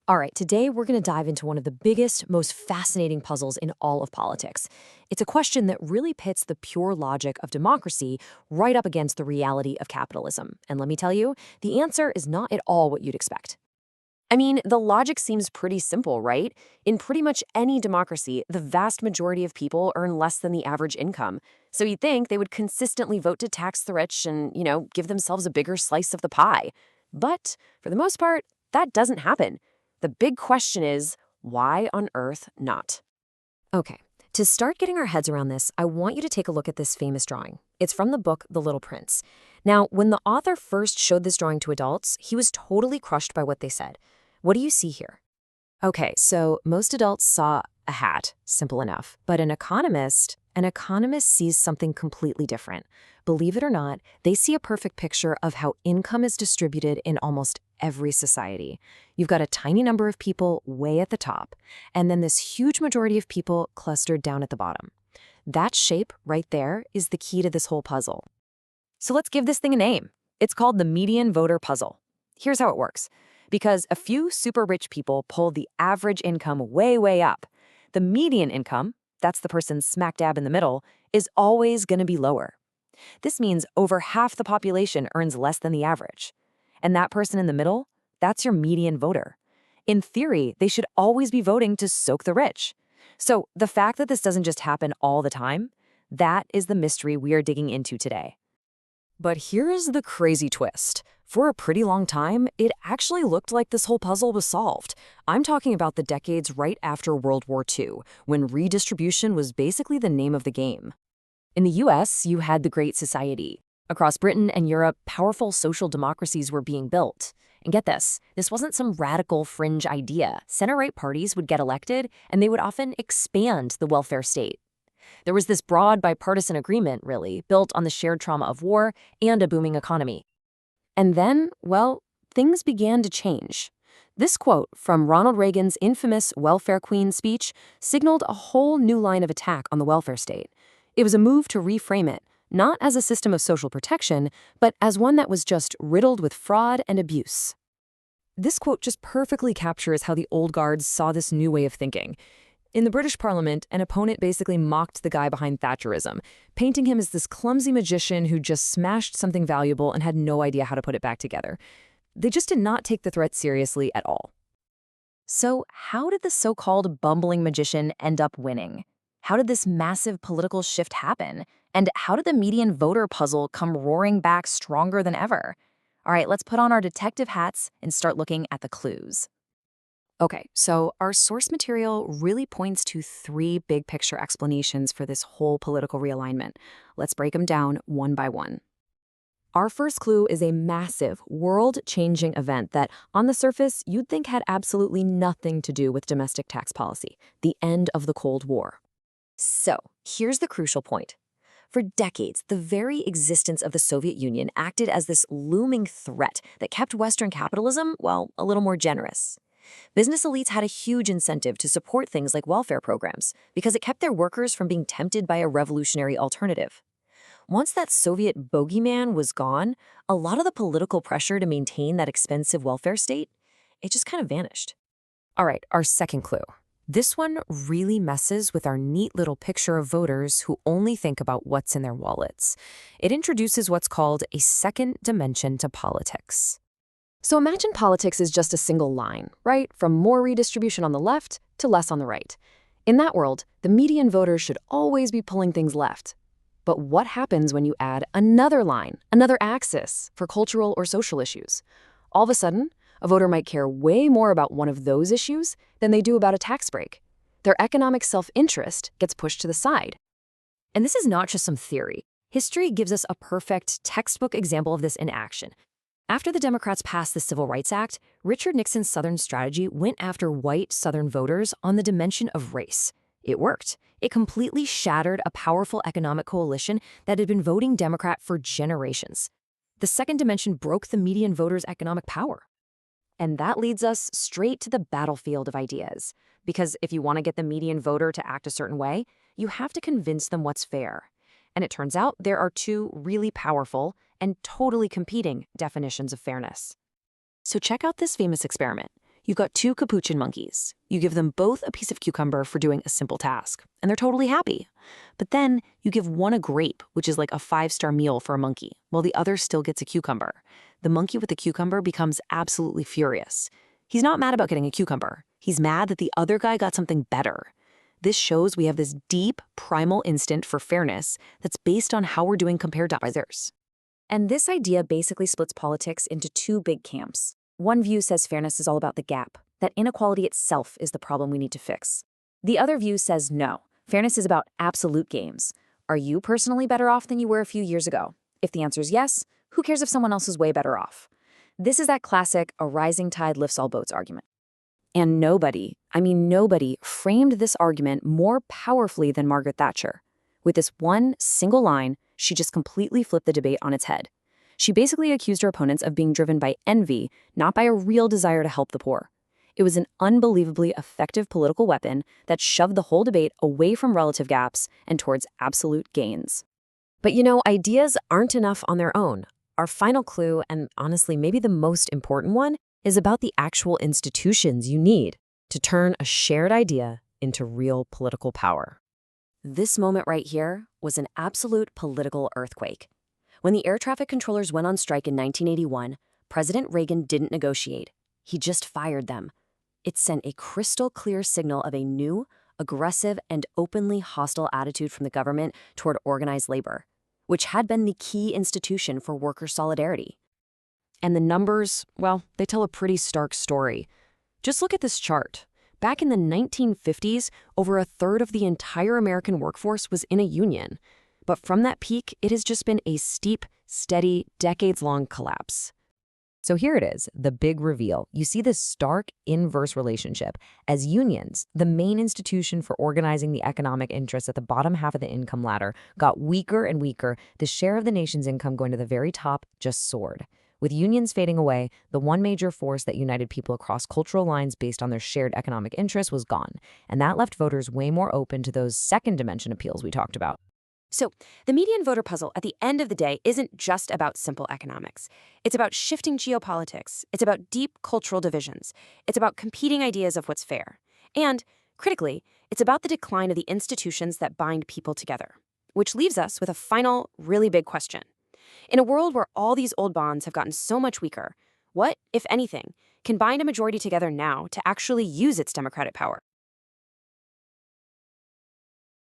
All right, today we're going to dive into one of the biggest, most fascinating puzzles in all of politics. It's a question that really pits the pure logic of democracy right up against the reality of capitalism. And let me tell you, the answer is not at all what you'd expect. I mean, the logic seems pretty simple, right? In pretty much any democracy, the vast majority of people earn less than the average income. So you'd think they would consistently vote to tax the rich and, give themselves a bigger slice of the pie. But for the most part, that doesn't happen. The big question is, why on earth not? Okay, to start getting our heads around this, I want you to take a look at this famous drawing. It's from the book The Little Prince. Now, when the author first showed this drawing to adults, he was totally crushed by what they said. What do you see here? Okay, so most adults saw a hat, simple enough. But an economist sees something completely different. Believe it or not, they see a perfect picture of how income is distributed in almost every society. You've got a tiny number of people way at the top, and then this huge majority of people clustered down at the bottom. That shape right there is the key to this whole puzzle. So let's give this thing a name. It's called the median voter puzzle. Here's how it works. Because a few super rich people pull the average income way, way up, the median income, that's the person smack dab in the middle, is always going to be lower. This means over half the population earns less than the average. And that person in the middle, that's your median voter. In theory, they should always be voting to soak the rich. So the fact that this doesn't just happen all the time, that is the mystery we're digging into today. But here's the crazy twist. For a pretty long time, it actually looked like this whole puzzle was solved. I'm talking about the decades right after World War II, when redistribution was basically the name of the game. In the US, you had the Great Society. Across Britain and Europe, powerful social democracies were being built. And get this wasn't some radical fringe idea. Center-right parties would get elected, and they would often expand the welfare state. There was this broad bipartisan agreement, really, built on the shared trauma of war and a booming economy. And then, well, things began to change. This quote from Ronald Reagan's infamous Welfare Queen speech signaled a whole new line of attack on the welfare state. It was a move to reframe it, not as a system of social protection, but as one that was just riddled with fraud and abuse. This quote just perfectly captures how the old guards saw this new way of thinking. In the British Parliament, an opponent basically mocked the guy behind Thatcherism, painting him as this clumsy magician who just smashed something valuable and had no idea how to put it back together. They just did not take the threat seriously at all. So how did the so-called bumbling magician end up winning? How did this massive political shift happen? And how did the median voter puzzle come roaring back stronger than ever? All right, let's put on our detective hats and start looking at the clues. Okay, so our source material really points to three big picture explanations for this whole political realignment. Let's break them down one by one. Our first clue is a massive, world-changing event that, on the surface, you'd think had absolutely nothing to do with domestic tax policy, the end of the Cold War. So, here's the crucial point. For decades, the very existence of the Soviet Union acted as this looming threat that kept Western capitalism, well, a little more generous. Business elites had a huge incentive to support things like welfare programs because it kept their workers from being tempted by a revolutionary alternative. Once that Soviet bogeyman was gone, a lot of the political pressure to maintain that expensive welfare state, it just kind of vanished. All right, our second clue. This one really messes with our neat little picture of voters who only think about what's in their wallets. It introduces what's called a second dimension to politics. So imagine politics is just a single line, right? From more redistribution on the left to less on the right. In that world, the median voter should always be pulling things left. But what happens when you add another line, another axis for cultural or social issues? All of a sudden, a voter might care way more about one of those issues than they do about a tax break. Their economic self-interest gets pushed to the side. And this is not just some theory. History gives us a perfect textbook example of this in action. After the Democrats passed the Civil Rights Act, Richard Nixon's Southern strategy went after white Southern voters on the dimension of race. It worked. It completely shattered a powerful economic coalition that had been voting Democrat for generations. The second dimension broke the median voter's economic power. And that leads us straight to the battlefield of ideas. Because if you want to get the median voter to act a certain way, you have to convince them what's fair. And it turns out there are two really powerful and totally competing definitions of fairness. So check out this famous experiment. You've got two capuchin monkeys. You give them both a piece of cucumber for doing a simple task, and they're totally happy. But then you give one a grape, which is like a 5-star meal for a monkey, while the other still gets a cucumber. The monkey with the cucumber becomes absolutely furious. He's not mad about getting a cucumber. He's mad that the other guy got something better. This shows we have this deep, primal instinct for fairness that's based on how we're doing compared to others. And this idea basically splits politics into two big camps. One view says fairness is all about the gap, that inequality itself is the problem we need to fix. The other view says no, fairness is about absolute gains. Are you personally better off than you were a few years ago? If the answer is yes, who cares if someone else is way better off? This is that classic "a rising tide lifts all boats" argument. And nobody framed this argument more powerfully than Margaret Thatcher. With this one single line, she just completely flipped the debate on its head. She basically accused her opponents of being driven by envy, not by a real desire to help the poor. It was an unbelievably effective political weapon that shoved the whole debate away from relative gaps and towards absolute gains. But ideas aren't enough on their own. Our final clue, and honestly maybe the most important one, is about the actual institutions you need to turn a shared idea into real political power. This moment right here was an absolute political earthquake. When the air traffic controllers went on strike in 1981, President Reagan didn't negotiate. He just fired them. It sent a crystal clear signal of a new, aggressive, and openly hostile attitude from the government toward organized labor, which had been the key institution for worker solidarity. And the numbers, well, they tell a pretty stark story. Just look at this chart. Back in the 1950s, over a third of the entire American workforce was in a union. But from that peak, it has just been a steep, steady, decades-long collapse. So here it is, the big reveal. You see this stark inverse relationship. As unions, the main institution for organizing the economic interests at the bottom half of the income ladder, got weaker and weaker, the share of the nation's income going to the very top just soared. With unions fading away, the one major force that united people across cultural lines based on their shared economic interests was gone, and that left voters way more open to those second-dimension appeals we talked about. So, the median voter puzzle at the end of the day isn't just about simple economics. It's about shifting geopolitics. It's about deep cultural divisions. It's about competing ideas of what's fair. And, critically, it's about the decline of the institutions that bind people together. Which leaves us with a final, really big question. In a world where all these old bonds have gotten so much weaker, what, if anything, can bind a majority together now to actually use its democratic power?